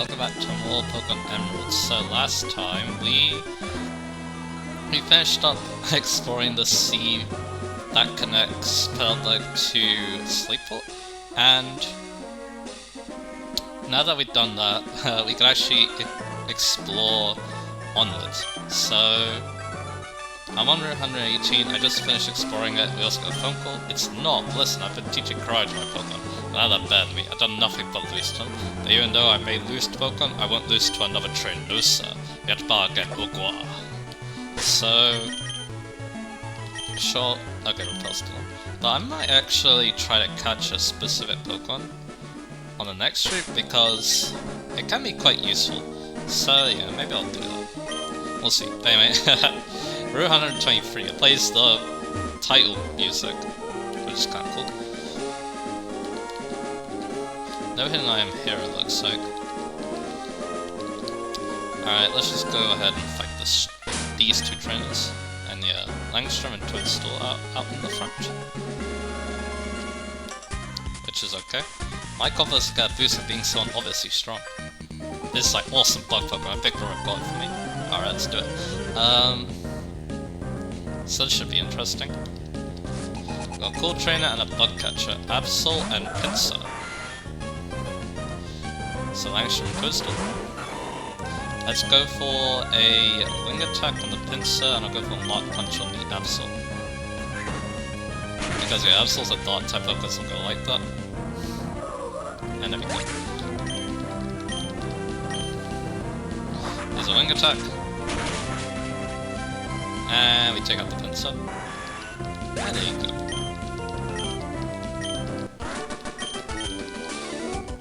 welcome back to more Pokemon Emeralds. So last time we finished up exploring the sea that connects Petalburg to Sleeport, and now that we've done that, we can actually explore onwards. So I'm on Route 118, I just finished exploring it. We also got a phone call. It's not, listen, I've been teaching karate to my Pokemon. Now they're bad at me, I've done nothing but lose to them. But even though I may lose to Pokemon, I won't lose to another train. No sir. Get back at Ugwa. So sure, I'll get repulsed to them. But I might actually try to catch a specific Pokemon on the next route because it can be quite useful. So yeah, maybe I'll do that. We'll see. But anyway, Route 123, it plays the title music, which is kinda cool. No hidden item here, it looks like. Alright, let's just go ahead and fight these two trainers. And yeah, Langstrom and Toadstool are out in the front. Which is okay. My confidence got a boost of being so obviously strong. This is like awesome bug Pokemon, a big Roar got it for me. Alright, let's do it. So this should be interesting. We've got a cool trainer and a bug catcher, Absol and Pinsir. So Langstrom and Toadstool. Let's go for a wing attack on the Pinsir, and I'll go for a Mark Punch on the Absol. Because yeah, Absol's a dark type Pokemon, so I'll go like that. And there we go. There's a wing attack. And we take out the Pinsir. And there you go.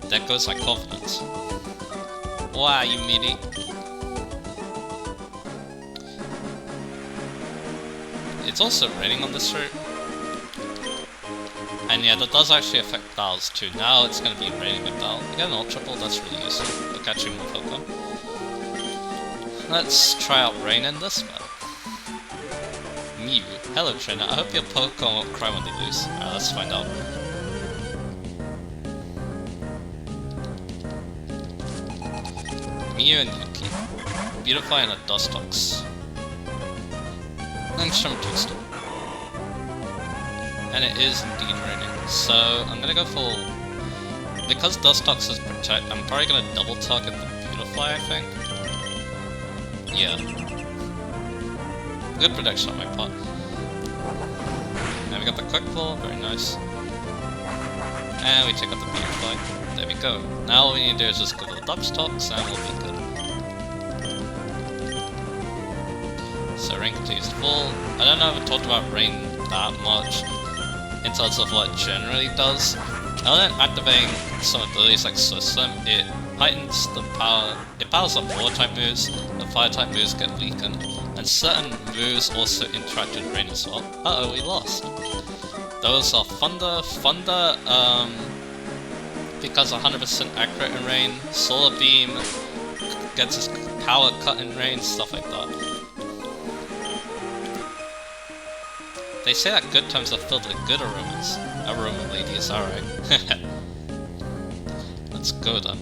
There goes my confidence. Wow, you meaty. It's also raining on this route. And yeah, that does actually affect battles too. Now it's going to be raining with battle. You get an Ultra Ball, that's really useful for catching more Pokemon. Let's try out rain in this battle. Mew. Hello trainer, I hope your Pokemon won't cry when they lose. Alright, let's find out. Mew and Yuki. Beautify and a Dustox. Langstrom and Toadstool. And it is indeed raining. So I'm gonna go for... Because Dustox is Protect, I'm probably gonna double target the Beautify, I think. Yeah. Good protection on my part. And we got the Quick Ball, very nice. And we take out the Beautify. There we go. Now all we need to do is just go to the Dustox and we'll be good. So rain continues to fall. I don't know if I talked about rain that much in terms of what it generally does. Other than activating some abilities like System, it heightens the power, it powers up water type moves, the fire type moves get weakened, and certain moves also interact with rain as well. Uh oh, we lost. Those are Thunder, because 100% accurate in rain, Solar Beam gets its power cut in rain, stuff like that. They say that good times are filled with good aromas. Aroma ladies, alright. Let's go then.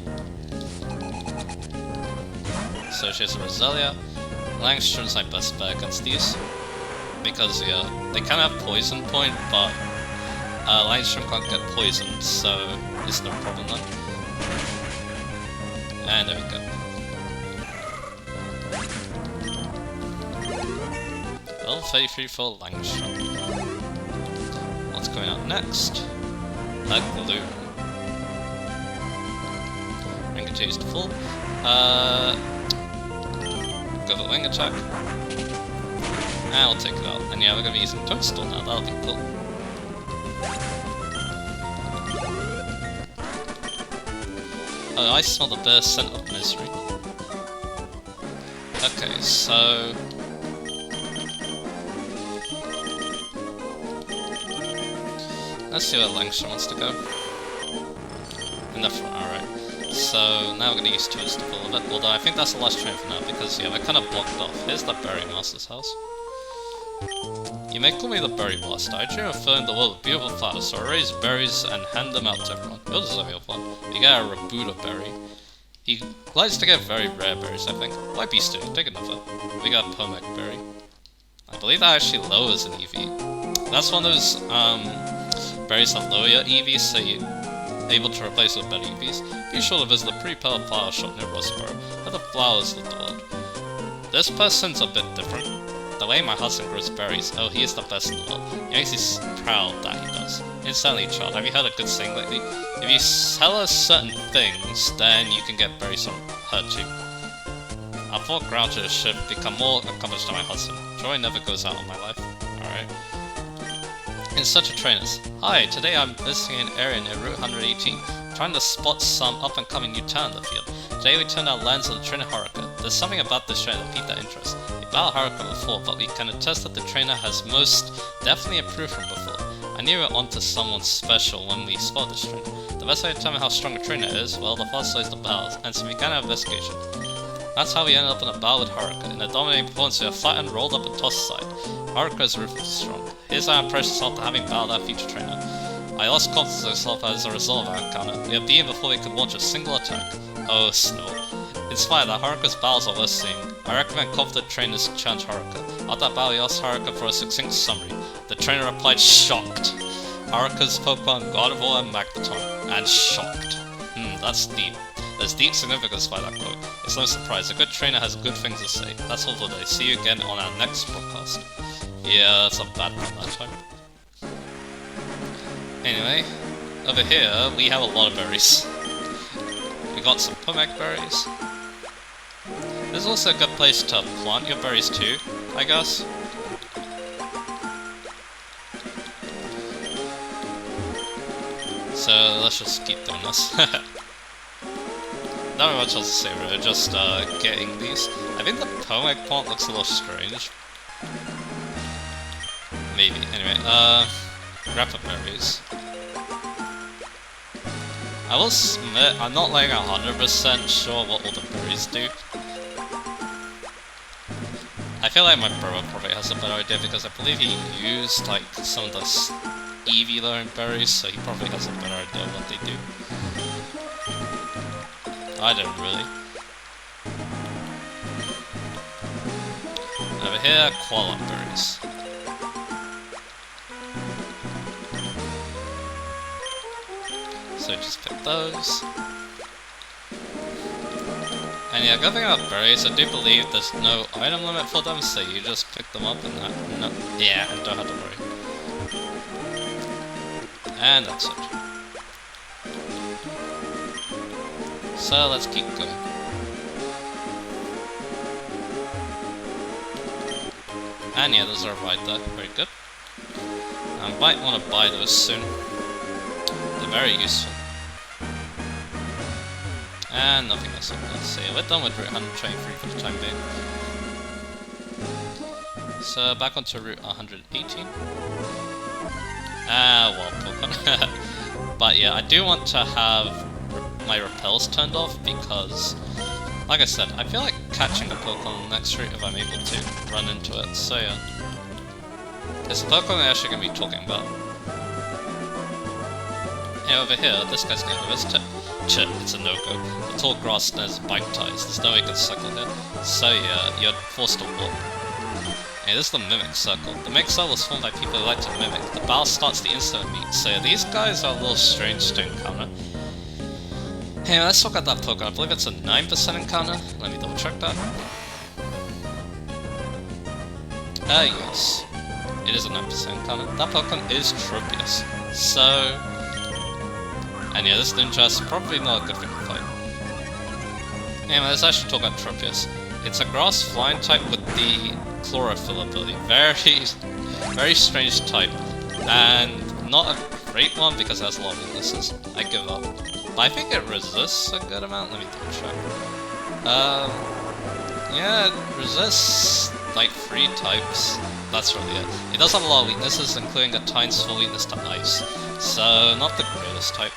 So she has a Roselia. Langstrom's my best bet against these. Because yeah, they can have poison point, but Langstrom can't get poisoned, so it's no problem then. And there we go. Level 33 for Langstrom. What's going out next? A Glue. Ring continues to full. Go for Wing Attack. And we'll take it out. And yeah, we're going to be using Toadstool now, that'll be cool. Oh, I smell the bare scent of misery. Okay, so... let's see where Langstrom wants to go. In the front, alright. So now we're going to use Toads to pull it, although I think that's the last train for now, because yeah, we're kind of blocked off. Here's the Berry Master's house. You may call me the Berry Master. I dream of filling the world with beautiful flowers, so I raise berries and hand them out to everyone. You'll deserve your fun. You get a Rabuda berry. He likes to get very rare berries, I think. Might be still. Take another. We got Pomek Berry. I believe that actually lowers an EV. That's one of those berries that lower your EV, so you're able to replace with better EVs. Be sure to visit the pre-pearl flower shop near Rosborough, where the flowers of the world. This person's a bit different. The way my husband grows berries, oh, he is the best in the world. He makes me proud that he does. Incidentally, child, have you heard a good saying lately? If you sell us certain things, then you can get berries from her too. Our poor groucho should become more accomplished than my husband. Joy never goes out of my life. Alright. In search of trainers. Hi, today I'm visiting an area near Route 118, trying to spot some up-and-coming new talent in the field. Today we turned our lens on the trainer Haruka. There's something about this trainer that piqued our interest. We battled Haruka before, but we can attest that the trainer has most definitely improved from before. I knew we were onto someone special when we spotted this trainer. The best way to determine how strong a trainer is, well, the faster is the battles, and so we began our investigation. That's how we ended up in a battle with Haruka. In a dominating performance, we were flattened, rolled up, and tossed aside. Haruka is ruthlessly strong. Here's our impressions after having battled our future trainer. I lost confidence in myself as a result of our encounter. We were beaten before we could launch a single attack. Oh, Snow. In spite of that, Haruka's battles are worth seeing. I recommend confident trainers challenge Haruka. After that battle, we asked Haruka for a succinct summary. The trainer replied, shocked. Haruka's Pokemon Gardevoir and Magneton. And shocked. That's deep. There's deep significance by that quote. It's no surprise, a good trainer has good things to say. That's all for today. See you again on our next broadcast. Yeah, that's a bad one that time. Anyway, over here we have a lot of berries. We got some Pomek berries. This is also a good place to plant your berries too, I guess. So let's just keep doing this. Not much else to say really, just getting these. I think the Pomek plant looks a little strange. Maybe. Anyway, grab the berries. I will admit, I'm not like 100% sure what all the berries do. I feel like my brother probably has a better idea because I believe he used like some of the Eevee lowering berries, so he probably has a better idea of what they do. I don't really. Over here, koala berries. So just pick those. And yeah, good thing about berries, I do believe there's no item limit for them, so you just pick them up and and don't have to worry. And that's it. So let's keep going. And yeah, those are right there, very good. I might want to buy those soon. They're very useful. And nothing else like that. So yeah, we're done with Route 123 for the time being. So back onto Route 118. Well, Pokemon. But yeah, I do want to have my repels turned off because, like I said, I feel like catching a Pokemon on the next route if I'm able to run into it. So yeah. It's the Pokemon we're actually going to be talking about. Yeah, over here, this guy's going to visit. It's a no-go. The tall grass has bike ties. There's no way you can cycle here. So yeah, you're forced to walk. Yeah, this is the Mimic Circle. The Mimic Circle was formed by people who like to mimic. The battle starts the instant we meet. So yeah, these guys are a little strange to encounter. Hey, let's talk about that Pokemon. I believe it's a 9% encounter. Let me double check that. Yes. It is a 9% encounter. That Pokemon is Tropius. So... and yeah, this Ninja's probably not a good thing to fight. Anyway, let's actually talk about Tropius. It's a grass flying type with the Chlorophyll ability. Very strange type. And not a great one because it has a lot of weaknesses. I give up. But I think it resists a good amount. Let me double check. Yeah, it resists like 3 types. That's really it. It does have a lot of weaknesses, including a tiny small weakness to ice. So, not the greatest type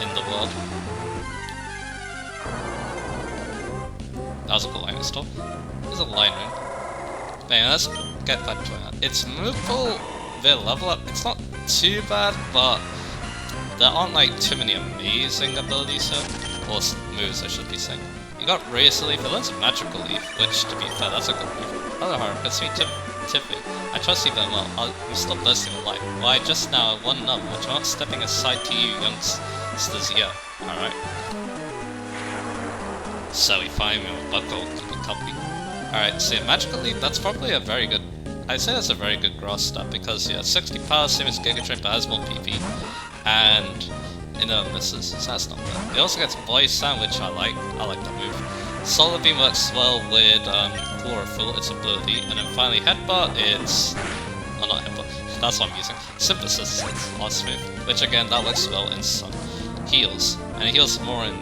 in the world. That was a cool lightning storm. There's a lightning. But anyway, let's get back to it. Its move pool, their level up, it's not too bad, but there aren't like too many amazing abilities here. or moves I should be saying. You got Razor Leaf, it learns a Magical Leaf, which to be fair, that's a good move. Hello Harp, it's me Tiffy. I trust you very well, I'm still bursting with light. Why just now, one numb, I'm not stepping aside to you youngsters here. Alright. So we find me with Buckle, keeping company. Alright, so yeah, Magical Leaf, that's probably a very good... I'd say that's a very good grass stat because, yeah, 60 power, same as Giga Train, but has more PP. And it never misses, so that's not bad. It also gets Voice Sound, which I like that move. Solar Beam works well with Chlorophyll, its ability. And then finally Headbutt, it's... Oh, not Headbutt, that's what I'm using. Synthesis, its last move, which again, that works well in Sun. Heals, and it heals more in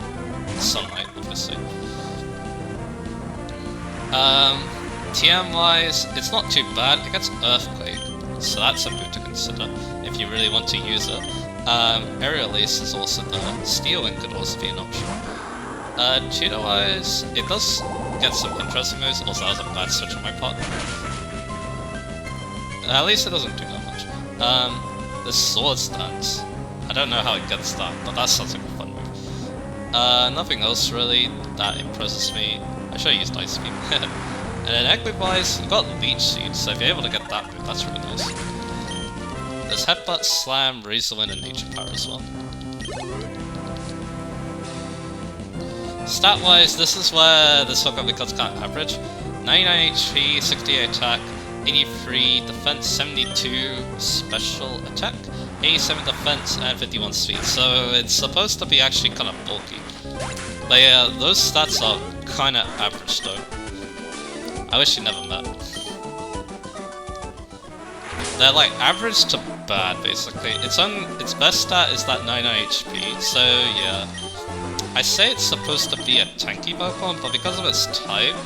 sunlight, obviously. TM-wise, it's not too bad. It gets Earthquake, so that's a move to consider if you really want to use it. Aerial Ace is also there. Steel Wing could also be an option. Cheetah-wise, it does get some interesting moves. Also, that was a bad switch on my part. At least it doesn't do that much. The Sword Stance. I don't know how it gets that, but that sounds like a fun move. Nothing else really that impresses me. I should have used Ice Beam. And then Equip-wise, you got Leech Seed, so if you're able to get that move, that's really nice. There's Headbutt, Slam, Razor Wind, and Nature Power as well. Stat-wise, this is where this hookup becomes kind of average. 99 HP, 68 attack, 83 defense, 72 special attack, 87 defense, and 51 speed. So it's supposed to be actually kind of bulky. But yeah, those stats are kind of average though. I wish you never met. They're like average to bad, basically. Its best stat is that 99 HP, so yeah. I say it's supposed to be a tanky Pokemon, but because of its type,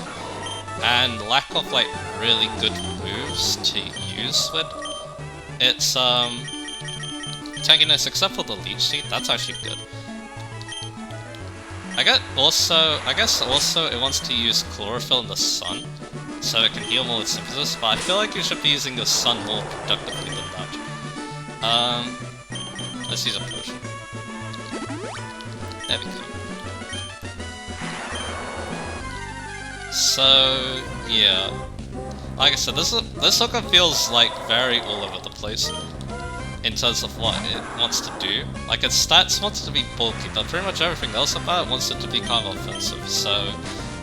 and lack of like really good moves to use with, it's tankiness except for the Leech Seed, that's actually good. I guess also it wants to use Chlorophyll in the sun, so it can heal more with Synthesis, but I feel like you should be using the sun more productively than that. Let's use a potion. There we go. So, yeah. Like I said, this hookup feels like very all over the place in terms of what it wants to do. Like, its stats wants to be bulky, but pretty much everything else about it wants it to be kind of offensive, so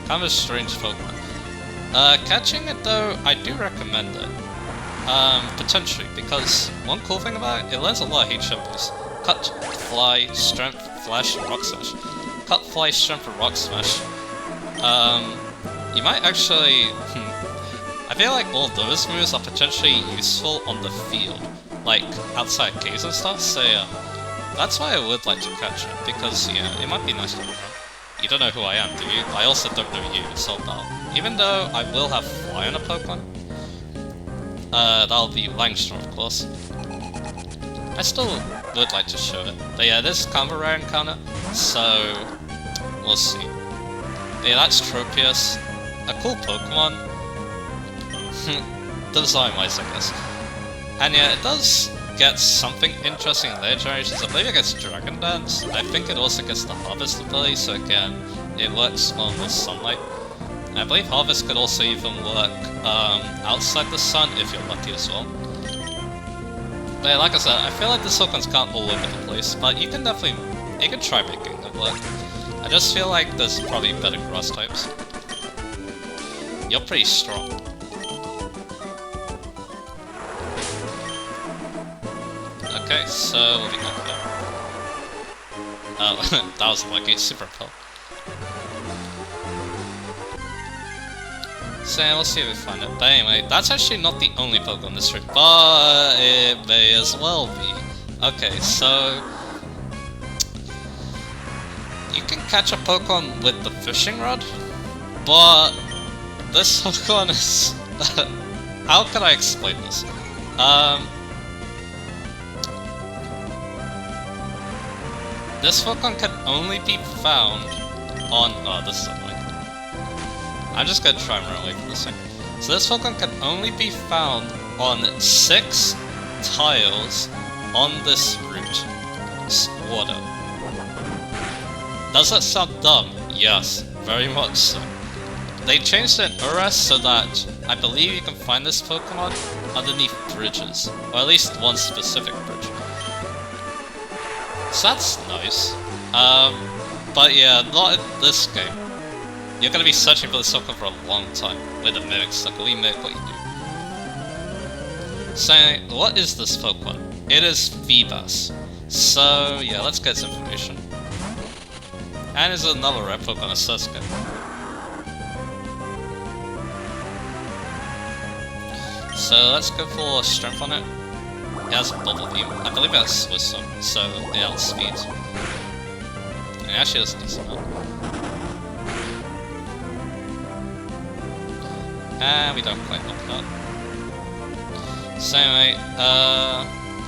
kind of a strange Pokemon. Catching it though, I do recommend it. Potentially, because one cool thing about it, it learns a lot of HM boosts. Cut, Fly, Strength, Flash, and Rock Smash. Cut, Fly, Strength, and Rock Smash. You might actually... I feel like all those moves are potentially useful on the field, like outside caves and stuff, so yeah. That's why I would like to catch it, because yeah, it might be nice to learn. You don't know who I am, do you? I also don't know you, so that. Even though I will have Fly on a Pokemon, that'll be Langstrom, of course. I still would like to show it. But yeah, this is kind of a rare encounter, so we'll see. But yeah, that's Tropius. A cool Pokemon. Design-wise, I guess. And yeah, it does get something interesting in later generations. I believe it gets Dragon Dance. I think it also gets the Harvest ability, so again, it works well with sunlight. And I believe Harvest could also even work outside the sun if you're lucky as well. But yeah, like I said, I feel like the Silcon's kind of all over the place, but you can definitely, you can try making it work. I just feel like there's probably better grass types. You're pretty strong. Okay, so what we got here? Oh, that was lucky, Super Pill. So yeah, we'll see if we find it. But anyway, that's actually not the only Pokemon in this route, but it may as well be. Okay, so you can catch a Pokemon with the fishing rod, but this Pokemon is... how can I explain this? This Pokemon can only be found on... oh, this is annoying. I'm just gonna try and run away from this thing. So this Pokemon can only be found on 6 tiles on this route. Water. Does that sound dumb? Yes, very much so. They changed it in Ura so that I believe you can find this Pokemon underneath bridges, or at least one specific bridge. So that's nice. But yeah, not in this game. You're gonna be searching for this Pokemon for a long time with the mimics that will mimic what you do. So, what is this Pokemon? It is Feebas. So yeah, let's get some information. And there's another rare Pokemon, a Surskit. So let's go for strength on it. It has Bubble Beam. I believe it has Wisdom, so it has speed. And it actually does a decent amount. And we don't quite look that. So anyway,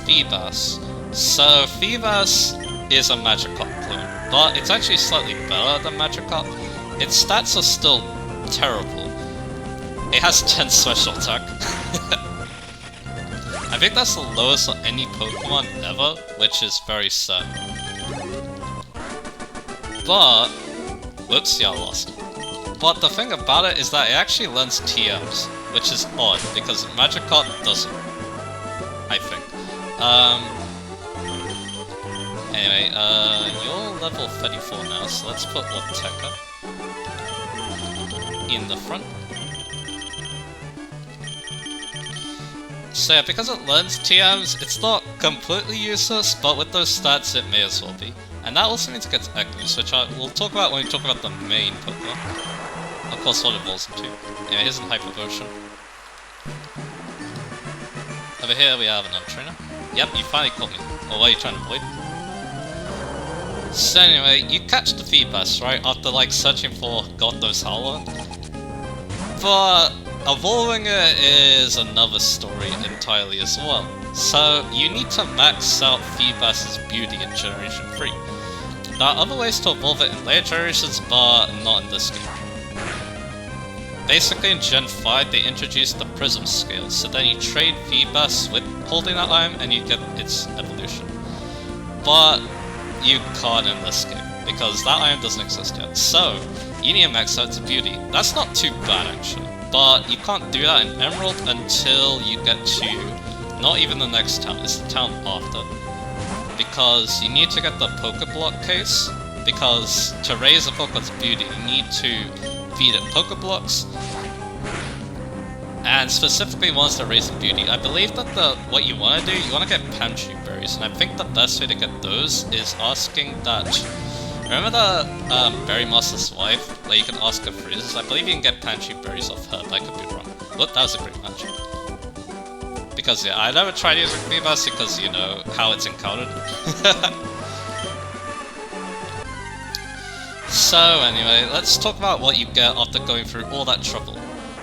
Feebas. So Feebas is a Magikarp clone, but it's actually slightly better than Magikarp. Its stats are still terrible. It has 10 special attack. I think that's the lowest on any Pokemon ever, which is very sad. But, whoops, yeah, I lost. But the thing about it is that it actually learns TMs, which is odd, because Magikarp doesn't, I think. Anyway, you're level 34 now, so let's put Orteka in the front. So yeah, because it learns TMs, it's not completely useless, but with those stats it may as well be. And that also means it gets Echoes, which we'll talk about when we talk about the main Pokemon. Of course, what it evolves into. Yeah, here's a Hyper version. Over here we have another trainer. Yep, you finally caught me. Or what are you trying to avoid? So anyway, you catch the Feebas, right? After like searching for God knows how long. But evolving it is another story entirely as well. So you need to max out Feebas's beauty in Generation 3. There are other ways to evolve it in later generations, but not in this game. Basically in Gen 5 they introduced the Prism scale, so then you trade Feebas with holding that item and you get its evolution. But you can't in this game, because that item doesn't exist yet. So you need to max out its beauty. That's not too bad actually. But you can't do that in Emerald until you get to not even the next town, it's the town after. Because you need to get the Pokeblock case, because to raise a Pokemon's beauty you need to feed it Pokeblocks. And specifically ones that raise the beauty. I believe that what you want to do, you want to get Pantry Berries, and I think the best way to get those is asking that... Remember the Berry Master's wife, where you can ask her for reasons? I believe you can get Pantry Berries off her, but I could be wrong. Look, that was a great match. Because yeah, I never tried using Feebas because you know how it's encountered. So anyway, let's talk about what you get after going through all that trouble.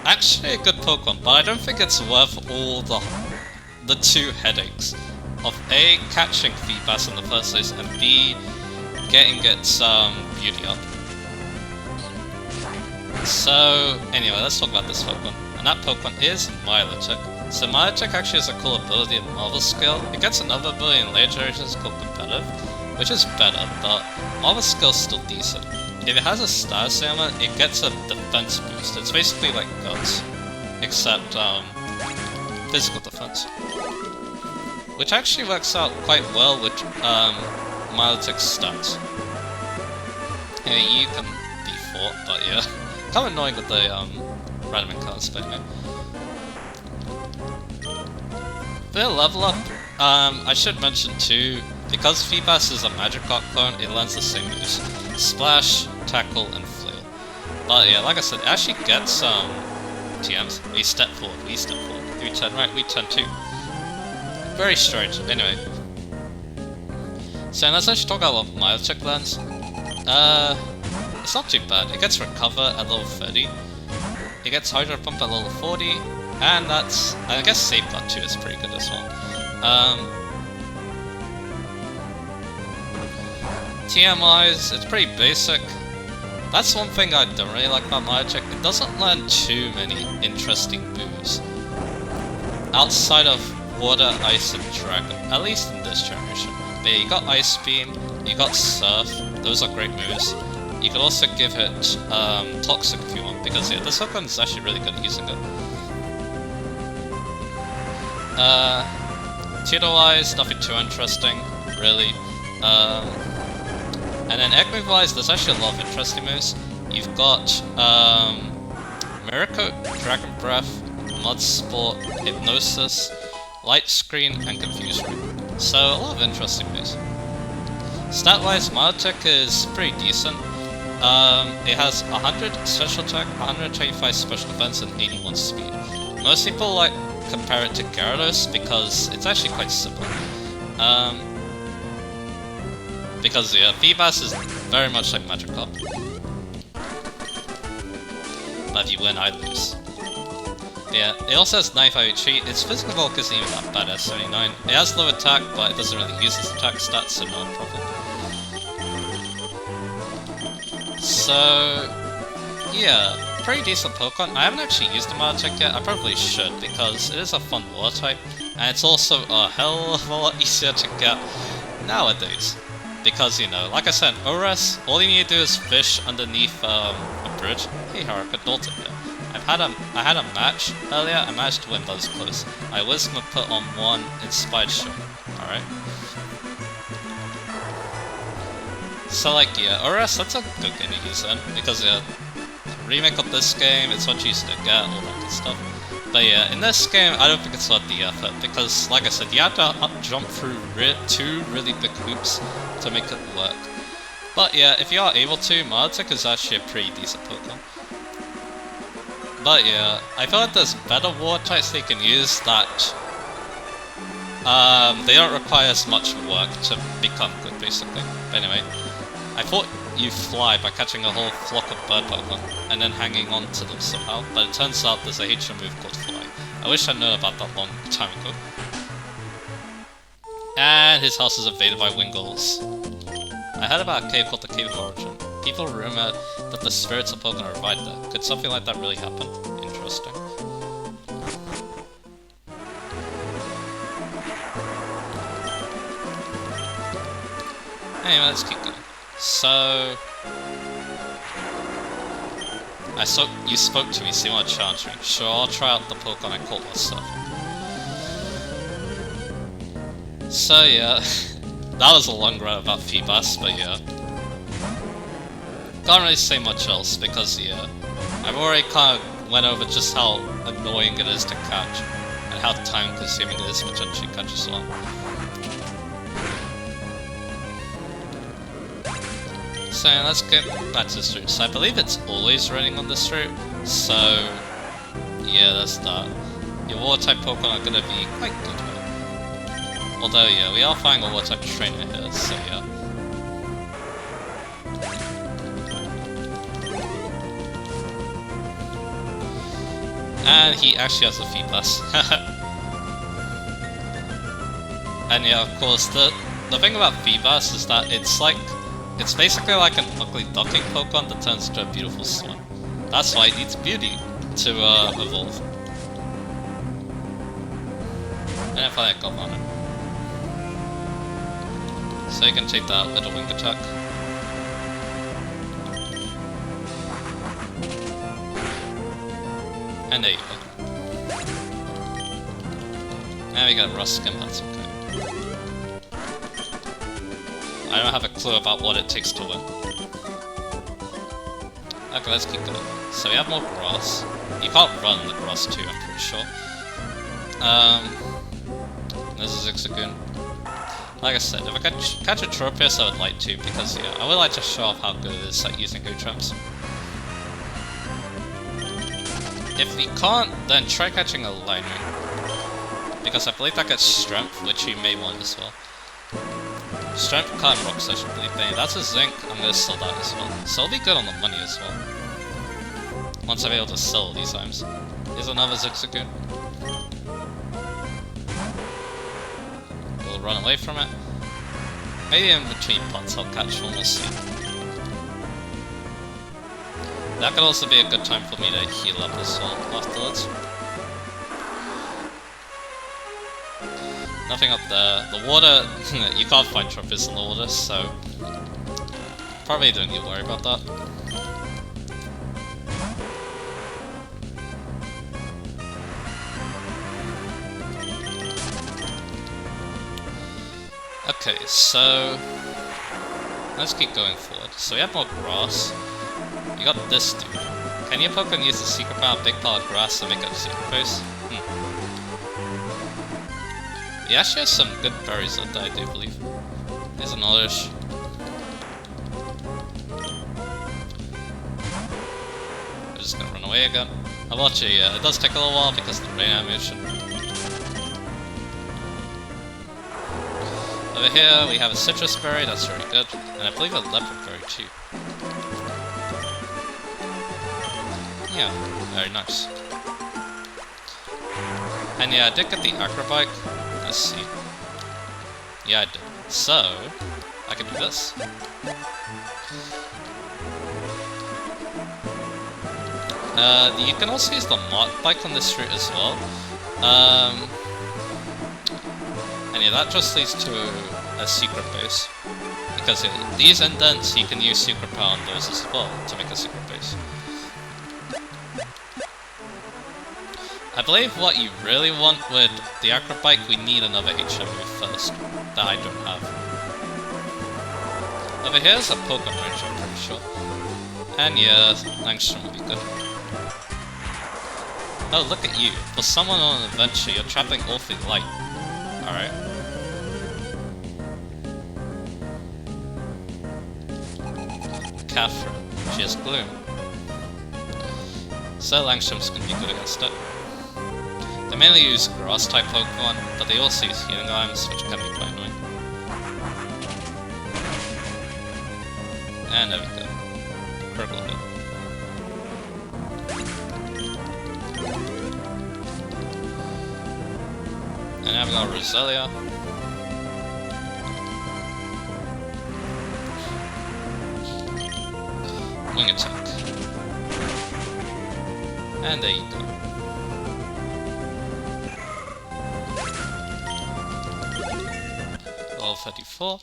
Actually a good Pokemon, but I don't think it's worth all the 2 headaches of A, catching Feebas in the first place, and B, getting its beauty up. So anyway, let's talk about this Pokemon. And that Pokemon is Milotic. So Milotic actually has a cool ability in Marvel Skill. It gets another ability in later generations called Competitive, which is better, but Marvel Skill's still decent. If it has a status ailment, it gets a defense boost. It's basically like Guts, except physical defense. Which actually works out quite well with Milotic's stats. Yeah, you can be fought, but yeah. Kind of annoying with the random encounters, but anyway. For the level up, I should mention too, because Feebas is a Magikarp clone, it learns the same moves. Splash, Tackle, and Flail. But yeah, like I said, it actually gets TMs. We step forward, we step forward. We turn right, we turn two. Very strange. Anyway. So let's actually talk about what Milotic learns. It's not too bad. It gets Recover at level 30. It gets Hydro Pump at level 40. And that's... I guess Safeguard too is pretty good as well. TM-wise, it's pretty basic. That's one thing I don't really like about Milotic. It doesn't learn too many interesting moves. Outside of Water, Ice, and Dragon. At least in this generation. But yeah, you got Ice Beam, you got Surf, Those are great moves. You could also give it Toxic if you want, because yeah, this Pokemon is actually really good at using it. Tutor-wise, nothing too interesting, really. And then egg move-wise, there's actually a lot of interesting moves. You've got Mirror Coat, Dragon Breath, Mud Sport, Hypnosis, Light Screen, and Confuse Ring. So a lot of interesting moves. Stat-wise, Milotic is pretty decent. It has 100 special attack, 125 special defense, and 81 speed. Most people like compare it to Gyarados because it's actually quite simple. Because yeah, Feebas is very much like Magikarp. But if you win, I lose. Yeah, it also has 95 HP. Its physical bulk isn't even that bad at 79. It has low attack, but it doesn't really use its attack stats, so no problem. So yeah, pretty decent Pokemon. I haven't actually used the Milotic yet. I probably should, because it is a fun water type, and it's also a hell of a lot easier to get nowadays. Because, you know, like I said, ORS, all you need to do is fish underneath a bridge. Hey Haruka, Dalton here. I had a match earlier. I managed to win, but it was close. I was gonna put on one inspired shot. Alright. So like, yeah, ORS, that's a good game to use then, because yeah, remake of this game, it's what you used to get, all that good stuff. But yeah, in this game, I don't think it's worth the effort, because like I said, you have to jump through two really big hoops to make it work. But yeah, if you are able to, Milotic is actually a pretty decent Pokemon. But yeah, I feel like there's better water types they can use that they don't require as much work to become good, basically. But anyway, I thought you fly by catching a whole flock of bird Pokemon and then hanging on to them somehow, but it turns out there's a HM move called Fly. I wish I'd known about that long time ago. And his house is invaded by Wingulls. I heard about a cave called the Cave of Origin. People rumor that the spirits of Pokemon are revived there. Could something like that really happen? Interesting. Anyway, let's keep going. So you spoke to me, so you want to challenge me. Sure, I'll try out the Pokemon I caught myself. So yeah, that was a long run about Feebas, but yeah. Can't really say much else, because yeah, I've already kind of went over just how annoying it is to catch, and how time consuming it is to potentially catch as well. So let's get back to this route. So I believe it's always raining on this route, so yeah, that's that. Your water type Pokemon are gonna be quite good here. Although yeah, we are finding a water type trainer here, so yeah. And he actually has a Feebas. And yeah, of course, the thing about Feebas is that it's basically like an ugly ducking Pokemon that turns into a beautiful swan. That's why it needs beauty to evolve. And if I got on it. So you can take that little wing attack. And there you go. And we got Ruskin, that's okay. I don't have a clue about what it takes to win. Okay, let's keep going. So we have more grass. You can't run the grass too, I'm pretty sure. There's a Zigzagoon. Like I said, if I catch a Tropius, I would like to, because yeah, I would like to show off how good it is at using Gootramps. If you can't, then try catching a Linoon, because I believe that gets Strength, which you may want as well. Strength card and Rock Session, I believe. Dang, that's a Zinc, I'm gonna sell that as well. So it'll be good on the money as well. Once I'm able to sell these items. Here's another Zigzagoon. We'll run away from it. Maybe in between pots I'll catch one, we'll see. That could also be a good time for me to heal up as well afterwards. Nothing up there. The water, you can't find Tropius in the water, so probably don't need to worry about that. Okay, so let's keep going forward. So we have more grass. You got this dude. Can your Pokemon use the secret power big pile of grass to make a secret base? He actually has some good berries that I do believe. Here's an Oddish. I'm just gonna run away again. I'll watch it, yeah. It does take a little while because of the rain animation. Over here we have a citrus berry, that's very good. And I believe a leopard berry too. Yeah, very nice. And yeah, I did get the acrobike. Let's see. Yeah, I did. So, I can do this. You can also use the Mart bike on this route as well. And yeah, that just leads to a secret base. Because these indents, you can use secret power on those as well to make a secret base. I believe what you really want with the acrobike, we need another HM move first, that I don't have. Over here's a Pokémon range, I'm pretty sure. And yeah, Langstrom would be good. Oh, look at you. For someone on an adventure, you're traveling awfully light. Alright. Catherine. She has Gloom. So Langstrom's gonna be good against it. They mainly use grass-type Pokemon, but they also use healing items, which can be quite annoying. And there we go. Critical hit. And now we got Roselia. Wing attack. And there you go. Level 34.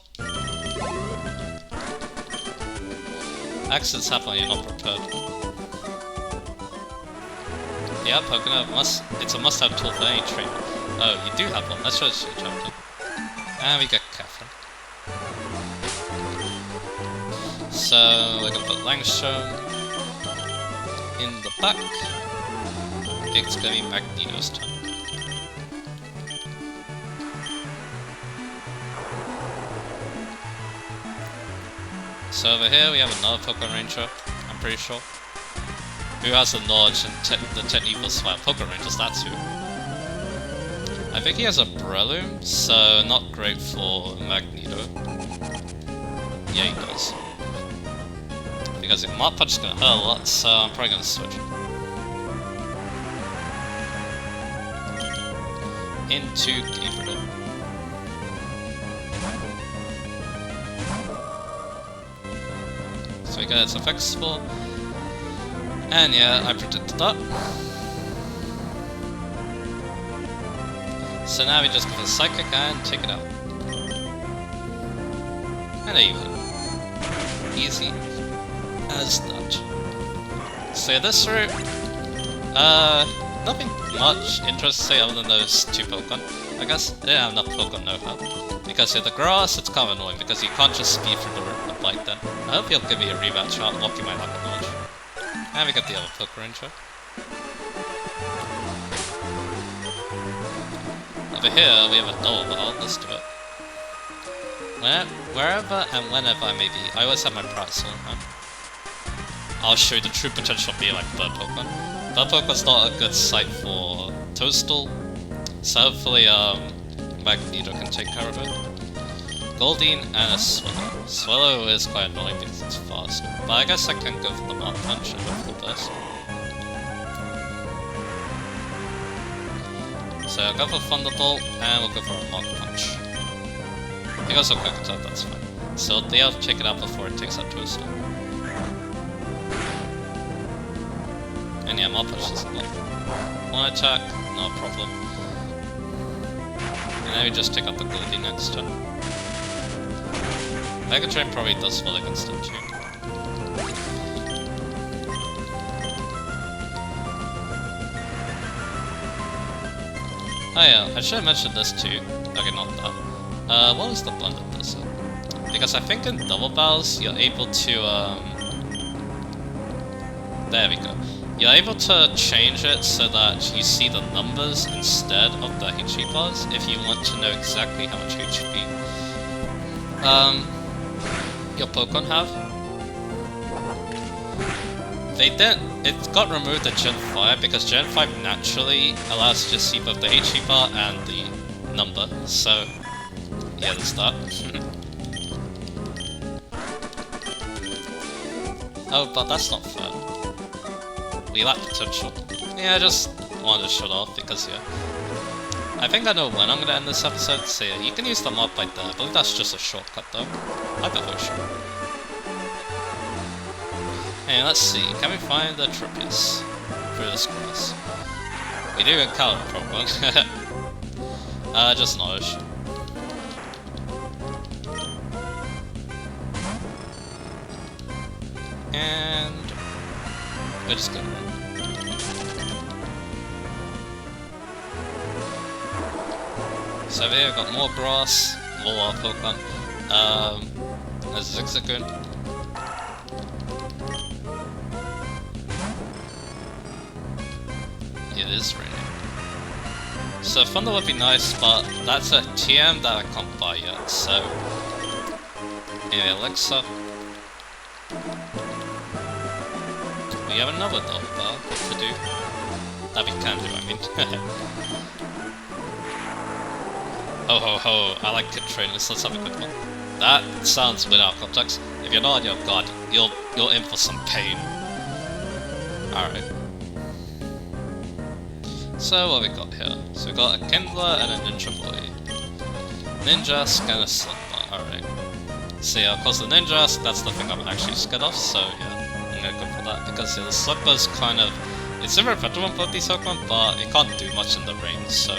Accidents happen when you're not prepared. Yeah, Pokemon it's a must-have tool for any trainer. Oh, you do have one. That's what you jumped in. And we got Catherine. So we're gonna put Langstrom in the back. It's gonna be Magneto's turn. So over here we have another Pokémon Ranger, I'm pretty sure. Who has the knowledge and the technique for smart Pokémon Rangers, that's who. I think he has a Breloom, so not great for Magneto. Yeah, he does. Because the Mart Punch is gonna hurt a lot, so I'm probably gonna switch. Into Gabriel. So we got its effects full. And yeah, I predicted that. So now we just go for the Psychic and take it out. And there you go. Easy as that. So yeah, this route, nothing much interesting other than those two Pokemon. I guess they didn't have enough Pokemon know-how. Because yeah, the grass, it's kind of annoying because you can't just speed through the bike then. I hope you'll give me a rematch, I'll walk you my luck knowledge. And we got the other Poké Ranger. Over here, we have a double battle, let's do it. Wherever and whenever I may be, I always have my prize on hand. I'll show you the true potential of being like Bird Pokemon. Bird Pokemon's not a good site for Toadstool, so hopefully Magneto can take care of it. Goldeen and a Swallow. Swallow is quite annoying because it's fast, but I guess I can go for the Mart Punch and hope for the best. So I'll go for Thunderbolt and we'll go for a Mart Punch. If it goes so quick attack, that's fine. So they'll take it out before it takes out Toadstool. And yeah, Mart Punch doesn't block. One attack, no problem. And then we just take out the Goldeen next turn. Mega Train probably does well against it too. Oh yeah, I should have mentioned this too. Okay, not that. What was the button that does it? Because I think in double battles, you're able to, there we go. You're able to change it so that you see the numbers instead of the HP bars if you want to know exactly how much HP your Pokemon have. They didn't. It got removed at Gen 5 because Gen 5 naturally allows you to see both the HP bar and the number. So yeah, there's that. Oh, but that's not fair. We lack potential. Yeah, I just wanted to shut off because, yeah. I think I know when I'm gonna end this episode, so yeah, you can use the map right there. I believe that's just a shortcut though. I bet we're sure. Hey, let's see. Can we find the Tropius through this grass? We do encounter a Pokemon. Just knowledge. And we're just gonna run. So over here, I've got more grass, more Pokemon. There's Zigzagoon. It is raining. So Thunder would be nice, but that's a TM that I can't buy yet, so... Anyway, Alexa. We have another double bar to do. That we can do, I mean. Ho ho ho, I like kid trainers, let's have a quick one. That sounds without context. If you're not on your guard, you're in for some pain. Alright. So what we got here? So we got a Kindler and a Ninja Boy. Ninja, scan a Slugma, alright. So yeah, of course the Ninja, that's the thing I'm actually scared of, so yeah, I'm gonna go for that. Because yeah, the Slugma's kind of... It's super effective on both these Pokemon, but it can't do much in the rain, so...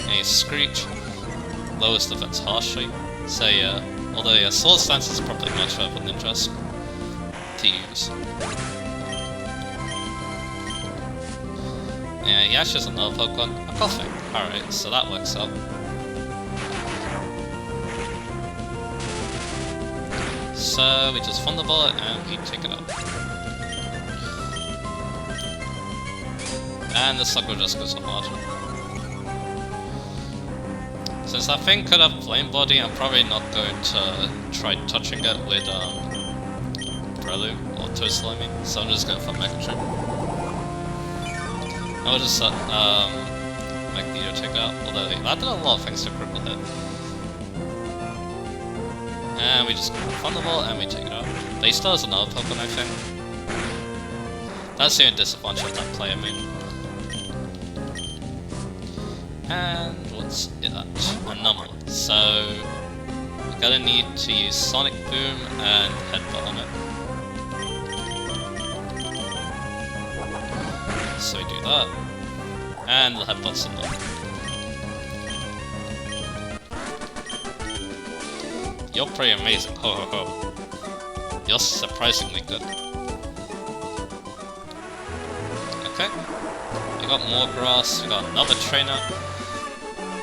A Screech, lowest defense harshly. So yeah, although yeah, Sword Stance is probably much better for Ninjas to use. Yeah, Yash is another Pokemon. A Koffing. Alright, so that works out. So we just Thunderbolt and we take it out. And the Slugma just goes on hard. Since that thing could have Flame Body, I'm probably not going to try touching it with Prelude or Toadstool, I mean. So I'm just going for Megatron. I will just Magneto take it out, although that did a lot of things to cripple it. And we just go for Thunderbolt and we take it out. But he still has another Pokemon, I think. That's the only disadvantage of that player made. And what's that? A number. So we're gonna need to use Sonic Boom and Headbutt on it. So we do that. And the Headbutt's enough. You're pretty amazing, ho ho ho. You're surprisingly good. Okay. We got more grass, we got another trainer.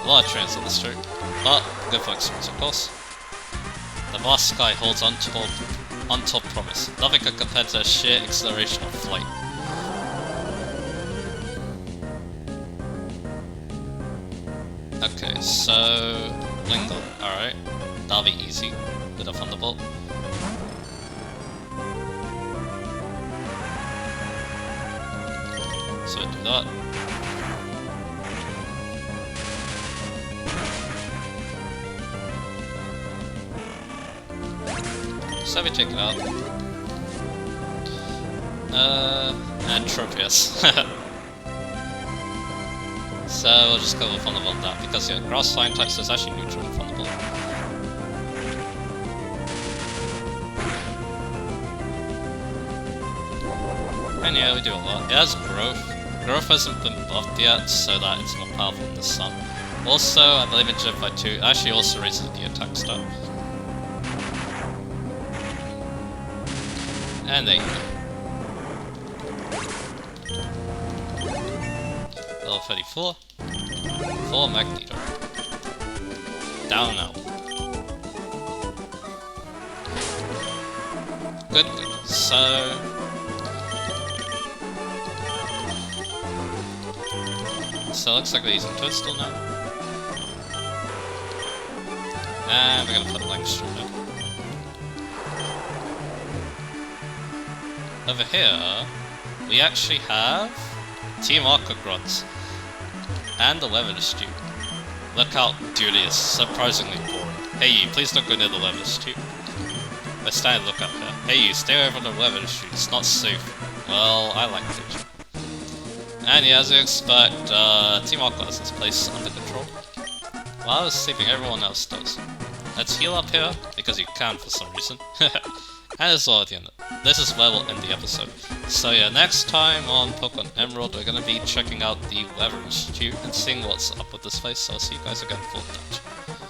A lot of trains on the street, but good for experience, of course. The vast sky holds untold promise. Nothing can compare to the sheer acceleration of flight. Okay, so Lingo, alright. That'll be easy with a Thunderbolt. So do that. So we take it out. And Tropius. So we'll just go with Thunderbolt that, because yeah, Grass Sign types is actually neutral in Thunderbolt. And yeah, we do a lot. It has Growth. Growth hasn't been buffed yet, so that it's more powerful than the Sun. Also, I believe in Gen 5 2, it actually also raises the attack stat. And there you go. Little 34 for Magneto. Down now. Good, good. So it looks like we're using Toadstool now. And we're gonna put Langstrom in. Over here, we actually have Team Aqua Grunts and the Weather Astute. Look how duty is surprisingly boring. Hey you, please don't go near the Weather Astute. Let's stand and look up here. Hey you, stay away from the Weather Astute, it's not safe. Well, I like it. And yeah, as you expect, Team Aqua has this place under control. While I was sleeping, everyone else does. Let's heal up here, because you can for some reason. And as well at the end. This is where we'll end the episode. So yeah, next time on Pokemon Emerald, we're gonna be checking out the Weather Institute and seeing what's up with this place. So I'll see you guys again for that.